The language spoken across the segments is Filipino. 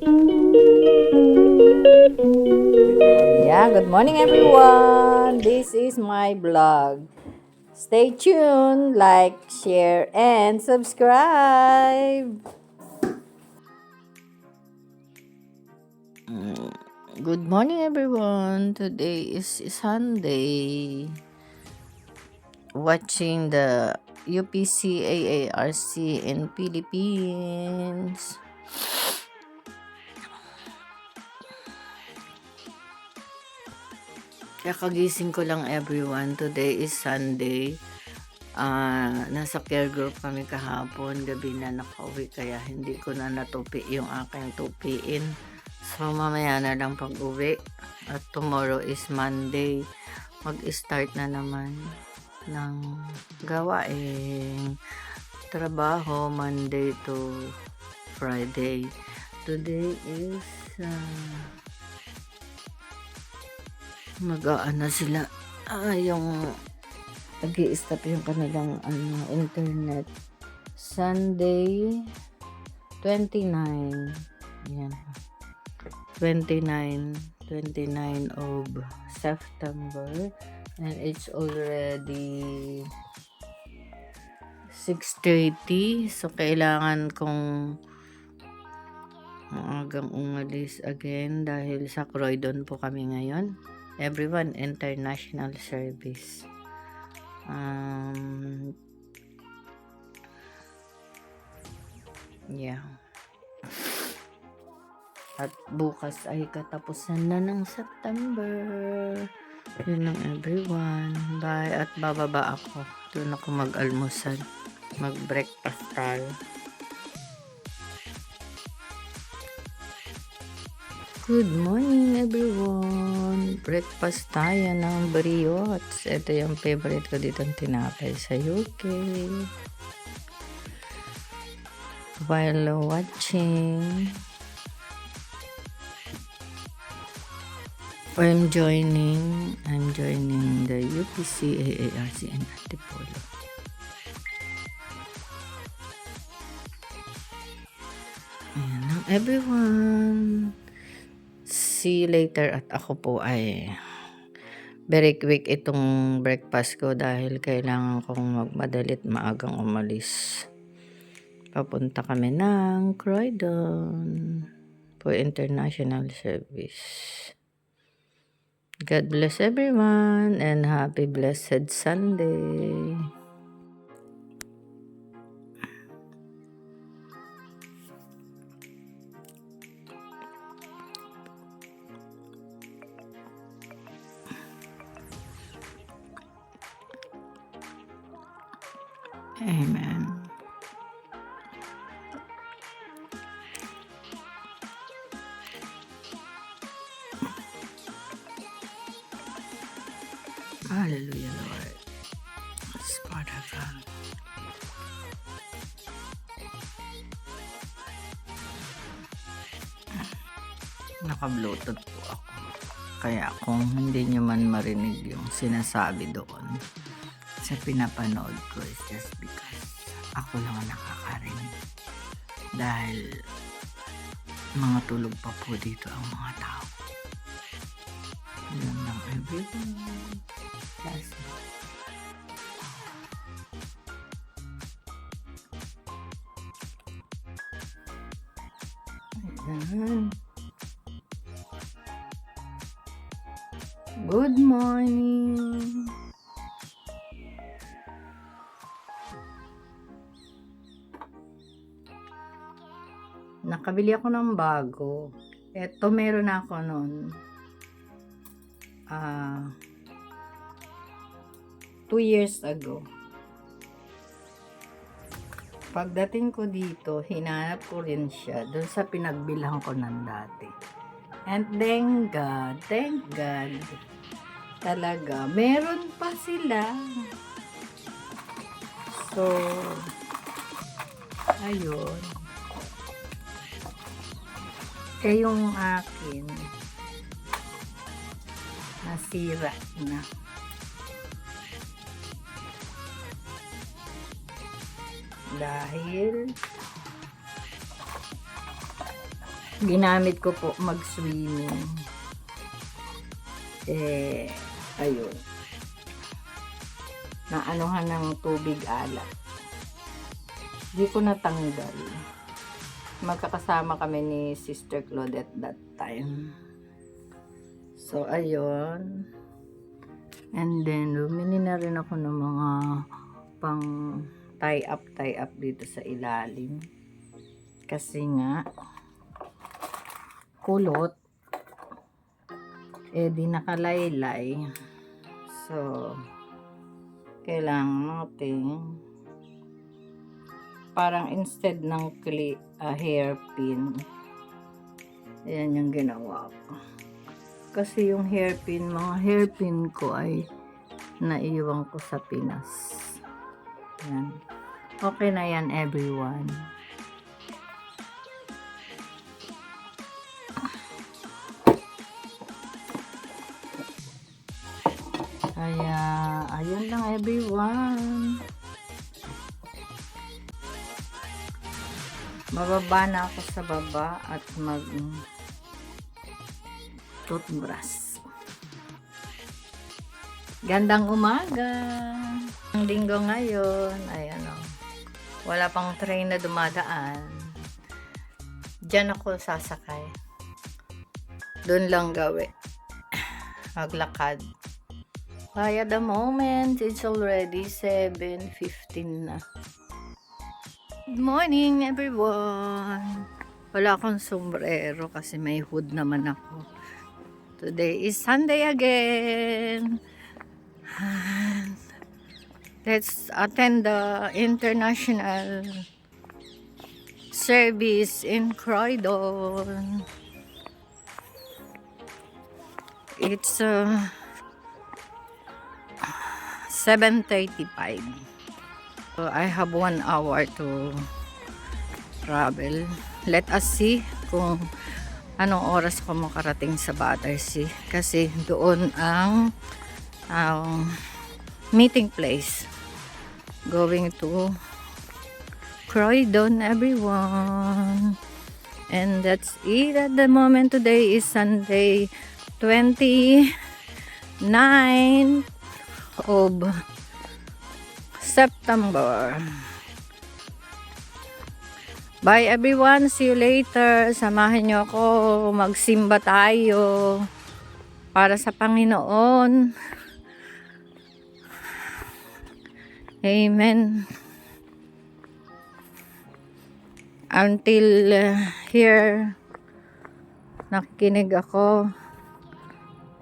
Yeah, good morning everyone. This is my vlog. Stay tuned, like, share, and subscribe. Good morning everyone. Today is Sunday. Watching the UPC AARC in Philippines. Kakagising ko lang everyone. Today is Sunday. Nasa care group kami kahapon. Gabi na nakauwi kaya hindi ko na natupi yung aking tupiin. So mamaya na lang pag uwi. At tomorrow is Monday. Mag-start na naman ng gawaing trabaho Monday to Friday. Today is mag-aana sila yung nag-i-stop yung kanilang internet Sunday 29 yan 29 of September and it's already 6:30 so kailangan kong maagang umalis again dahil sa Croydon po kami ngayon. Everyone, international service. Yeah. At bukas ay katapusan na ng September. Yun lang everyone. Bye. At bababa ako. Doon ako mag-almusal. Mag-breakfast tayo. Good morning everyone. Breakfast tayo ng brioches. Ito yung favorite ko dito ng tinapay sa UK. While watching, I'm joining the UPC AARC in Antipolo. Ayan lang everyone. See you later. At ako po ay very quick itong breakfast ko dahil kailangan kong magmadalit maagang umalis. Papunta kami ng Croydon for international service. God bless everyone and happy blessed Sunday. Amen. Hallelujah, Lord. It's part of God. Naka-bluetooth po ako. Kaya kung hindi nyo man marinig yung sinasabi doon sa pinapanood ko is just because ako lang ang nakakarinig. Dahil mga tulog pa po dito ang mga tao. Yun lang everyone. That's it. Ayan. Good morning. Nakabili ako ng bago. Eto meron ako noon. 2 years ago. Pagdating ko dito, hinanap ko rin siya doon sa pinagbilhan ko ng dati. And thank God, talaga, meron pa sila. So, ayun. Yung akin, nasira na. Dahil ginamit ko po mag-swimming. Ayun. Naanuhan ng tubig alat. Di ko natanggal. Magkakasama kami ni Sister Claudette that time. So, ayun. And then, bumili na rin ako ng mga pang tie up dito sa ilalim. Kasi nga, kulot. Di nakalaylay. So, kailangan natin parang instead ng hairpin, ayan yung ginawa ko. Kasi yung mga hairpin ko ay naiwan ko sa Pinas. Ayan. Okay na yan, everyone. Kaya, ayun lang, everyone. Bababa na ako sa baba at mag toothbrush. Gandang umaga. Ang linggo ngayon, ayan o. Wala pang train na dumadaan. Diyan ako sasakay. Doon lang gawin. Maglakad. At the moment, it's already 7:15 na. Good morning, everyone. Wala akong sombrero kasi may hood naman ako. Today is Sunday again. Let's attend the international service in Croydon. It's 7:35. So I have 1 hour to travel. Let us see kung anong oras ko makarating sa Battersea. Kasi doon ang meeting place. Going to Croydon, everyone. And that's it at the moment. Today is Sunday, 29th of September. Bye everyone, see you later. Samahan nyo ako, magsimba tayo para sa Panginoon. Amen. Until here, nakikinig ako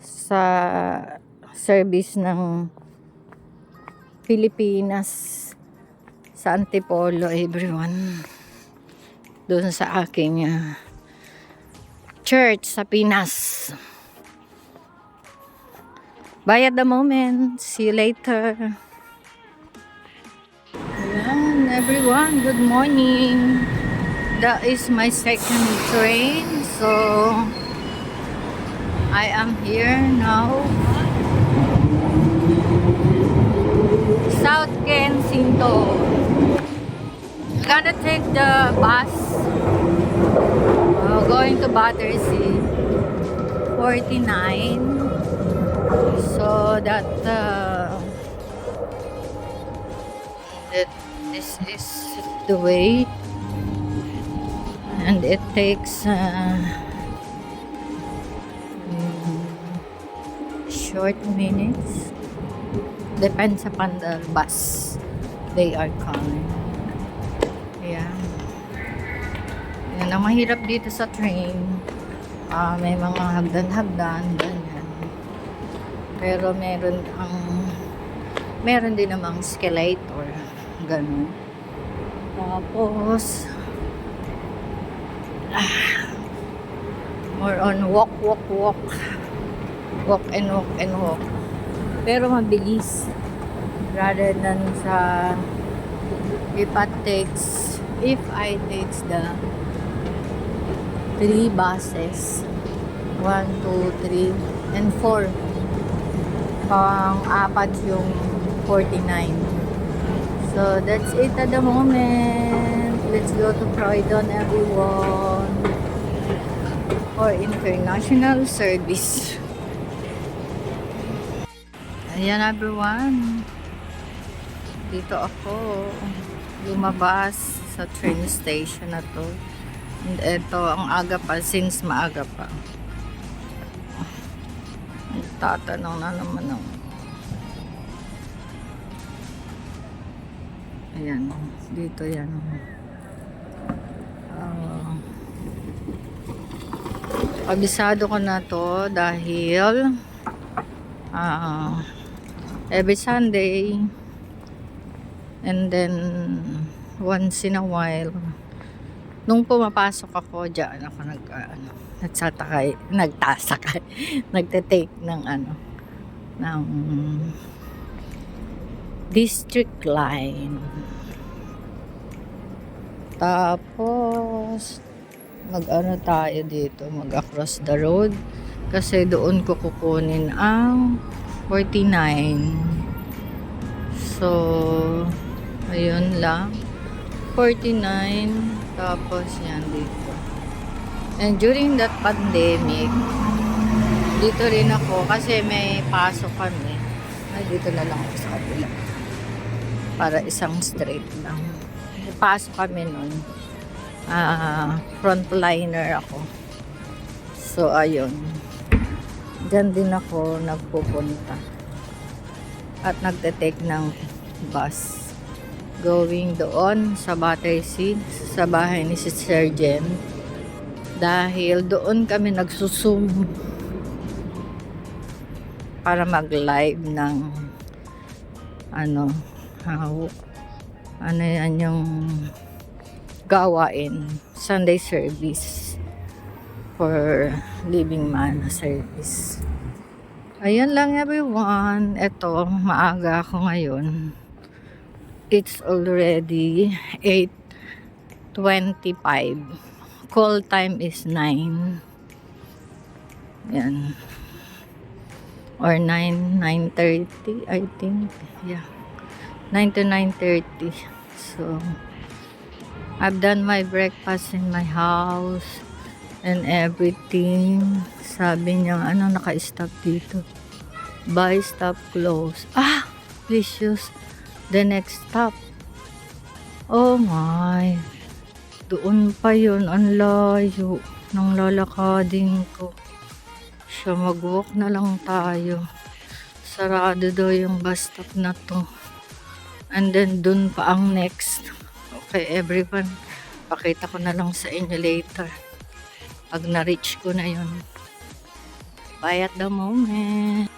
sa service ng Pilipinas sa Antipolo, everyone. Doon sa aking church sa Pinas. Bye at the moment. See you later. Ayan, everyone. Good morning. That is my second train. So, I am here now. South Kensington. Gotta take the bus going to Battersea 49, so that this is the way, and it takes short minutes. Depends upon the bus they are coming. Yeah. Yan ang mahirap dito sa train. May mga hagdan-hagdan, ganyan. Pero meron din namang escalator, ganun. Tapos more on walk and walk. Pero mabilis rather than sa if I takes the 3 buses, 1, 2, 3 and 4, pang-apat yung 49. So that's it at the moment. Let's go to Croydon, everyone. for international service. Ayan everyone. Dito ako lumabas sa train station na to. And ito, ang aga pa, since maaga pa. Tatanong na naman ako. Ayan, dito yan. Kabisado ko na to dahil every Sunday and then once in a while nung pumapasok ako dyan ako nagte-take ng ng district line, tapos tayo dito, mag-across the road kasi doon ko kukunin ang 49. So ayun lang, 49. Tapos yan dito. And during that pandemic, dito rin ako kasi may pasok kami. Ay, dito na lang ako sa kabila. Para isang straight lang. May pasok kami nun. Frontliner ako. So, ayun. Diyan din ako nagpupunta. At nagte-take ng bus. Going doon sa Battersea, sa bahay ni si Sergeant. Dahil doon kami nagsusum para mag-live ng yan yung gawain, Sunday service for Living Man service. Ayan lang everyone. Ito, maaga ako ngayon. It's already 8:25. Call time is 9. Yan. Or 9:30, I think. Yeah. 9 to 9:30. So, I've done my breakfast in my house and everything. Sabi niya, naka-stop dito. Buy, stop, close. Please use the next stop. Oh my. Doon pa yun. Ang layo ng lalakadin ko. Siya, mag-walk na lang tayo. Sarado daw yung bus stop na to. And then dun pa ang next. Okay everyone. Pakita ko na lang sa inyo later. Pag na-reach ko na yun. Bye at the moment.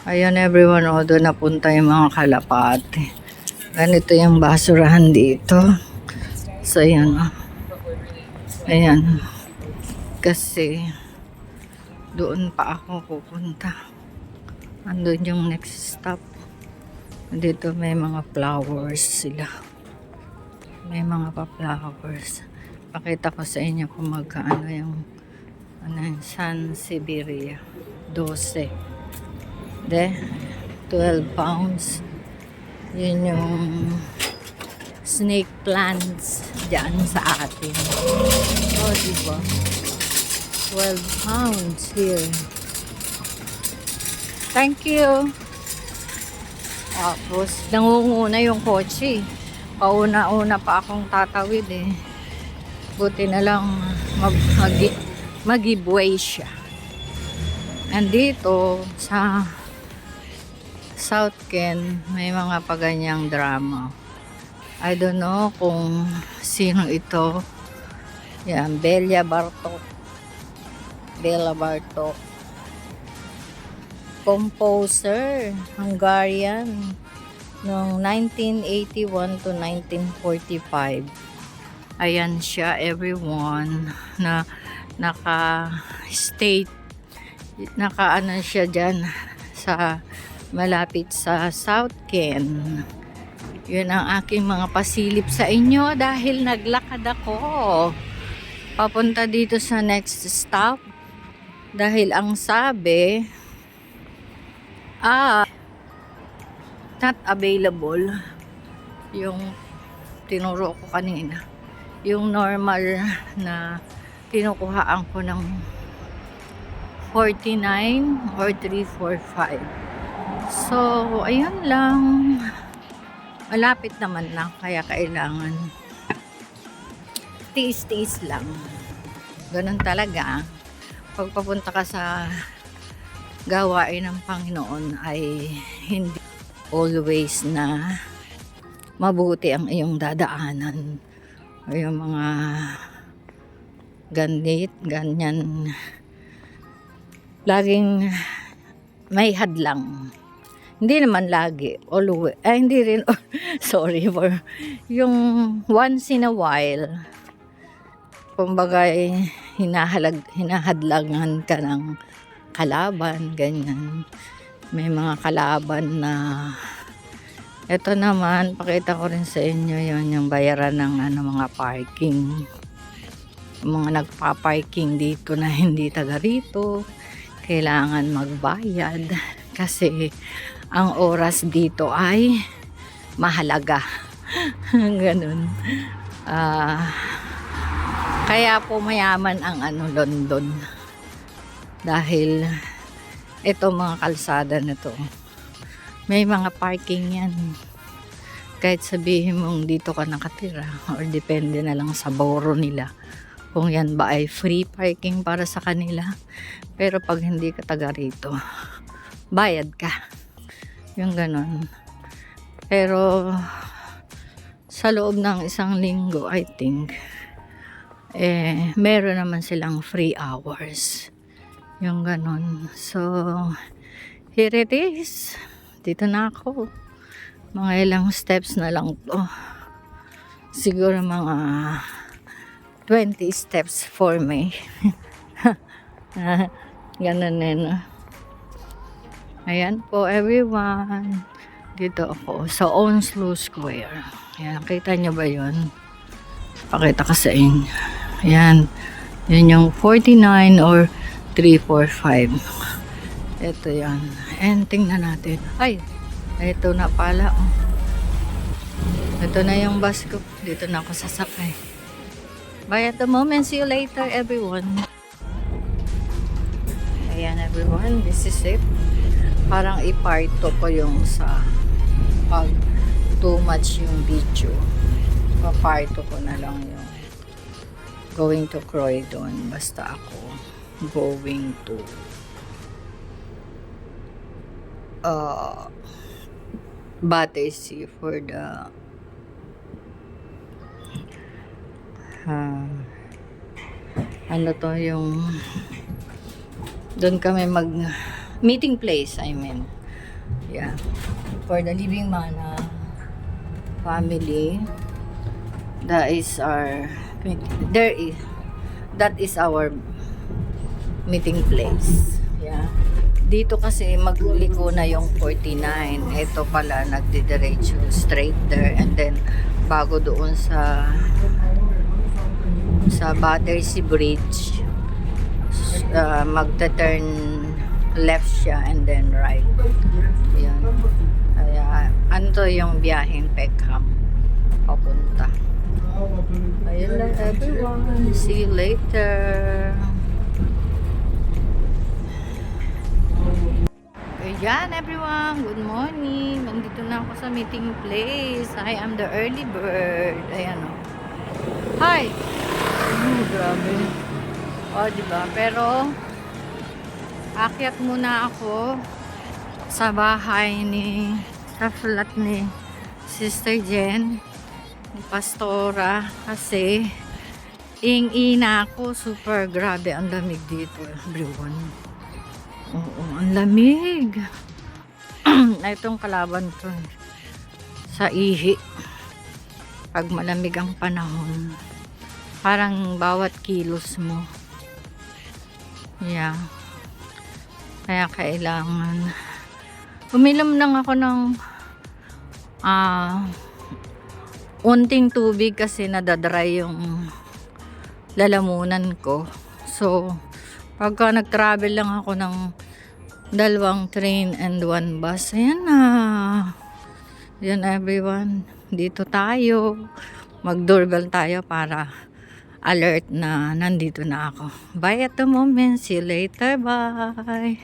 Ayan everyone, doon napunta yung mga kalapate. Ganito yung basurahan dito. So ayan. Ayan. Kasi doon pa ako pupunta. Andun yung next stop. Dito may mga flowers sila. May mga pa-flowers. Pakita ko sa inyo kung magkaano yung San Siberia. 12. 12 pounds. Yun yung snake plants dyan sa atin. Diba? 12 pounds here. Thank you. Tapos, nangunguna yung kotse. Pauna-una pa akong tatawid Buti na lang mag-giveaway siya. Andito sa South Ken, may mga paganyang drama. I don't know kung sino ito. Yan, Bella Bartok. Composer, Hungarian, noong 1981 to 1945. Ayan siya everyone, na naka-state, siya dyan sa malapit sa South Ken. Yun ang aking mga pasilip sa inyo dahil naglakad ako papunta dito sa next stop dahil ang sabi not available yung tinuro ko kanina, yung normal na kinukuhaan ko ng 49 or 345. So, ayun lang. Malapit naman na, kaya kailangan tiis-tiis lang. Ganun talaga. Pag papunta ka sa gawain ng Panginoon ay hindi always na mabuti ang iyong dadaanan o yung mga ganyan. Laging may hadlang. Hindi naman lagi, always. Hindi rin, sorry for, yung once in a while, kumbaga hinahadlangan ka ng kalaban, ganyan. May mga kalaban na, ito naman, pakita ko rin sa inyo yon yung bayaran ng mga parking. Mga nagpa-parking dito na hindi taga rito, kailangan magbayad kasi ang oras dito ay mahalaga. Ganun. Kaya po mayaman ang London. Dahil ito mga kalsada na to, may mga parking yan. Kahit sabihin mong dito ka nakatira or depende na lang sa borough nila kung yan ba ay free parking para sa kanila. Pero pag hindi ka taga rito, bayad ka. Yung ganon. Pero sa loob ng isang linggo, I think, meron naman silang free hours. Yung ganon. So, here it is. Dito na ako. Mga ilang steps na lang to. Siguro mga 20 steps for me. Ganon na. Ayan po everyone. Dito ako sa Onslow Square. Ayan, nakita nyo ba yun? Pakita ko sa inyo. Ayan. Yun yung 49 or 345. Ito yan. And tingnan natin. Ay, ito na pala. Oh. Ito na yung bus ko. Dito na ako sasakay. Bye at the moment. See you later everyone. Ayan everyone. This is it. Parang iparto ko yung sa pag too much yung video. Paparto ko na lang yung going to Croydon. Basta ako going to Battersea for the ano to yung doon kami mag meeting place, I mean. Yeah. For the Living Mana family. That is our our meeting place. Yeah. Dito kasi magliko na yung 49. Ito pala nagdidiretso straight there and then bago doon sa Battersea Bridge magta-turn left siya and then right. Yan. Kaya ano to yung biyaheng Peckham papunta. Ayun lang everyone. See you later. Ayan everyone. Good morning. Nandito na ako sa meeting place. I am the early bird. Ayan o. Hi! Grabe. O, diba? Pero akyat muna ako sa bahay sa flat ni Sister Jen, ni Pastora, kasi ing-ina ako. Super grabe ang lamig dito everyone. Oo, ang lamig. Itong kalaban to sa ihi pag malamig ang panahon, parang bawat kilos mo. Yeah. Kaya kailangan uminom lang ako ng unting tubig kasi nadadry yung lalamunan ko. So pagka nag-travel lang ako ng 2 train and 1 bus, ayan na. Yan everyone, dito tayo. Mag-doorbell tayo para alert na nandito na ako. Bye at the moment. See you later. Bye.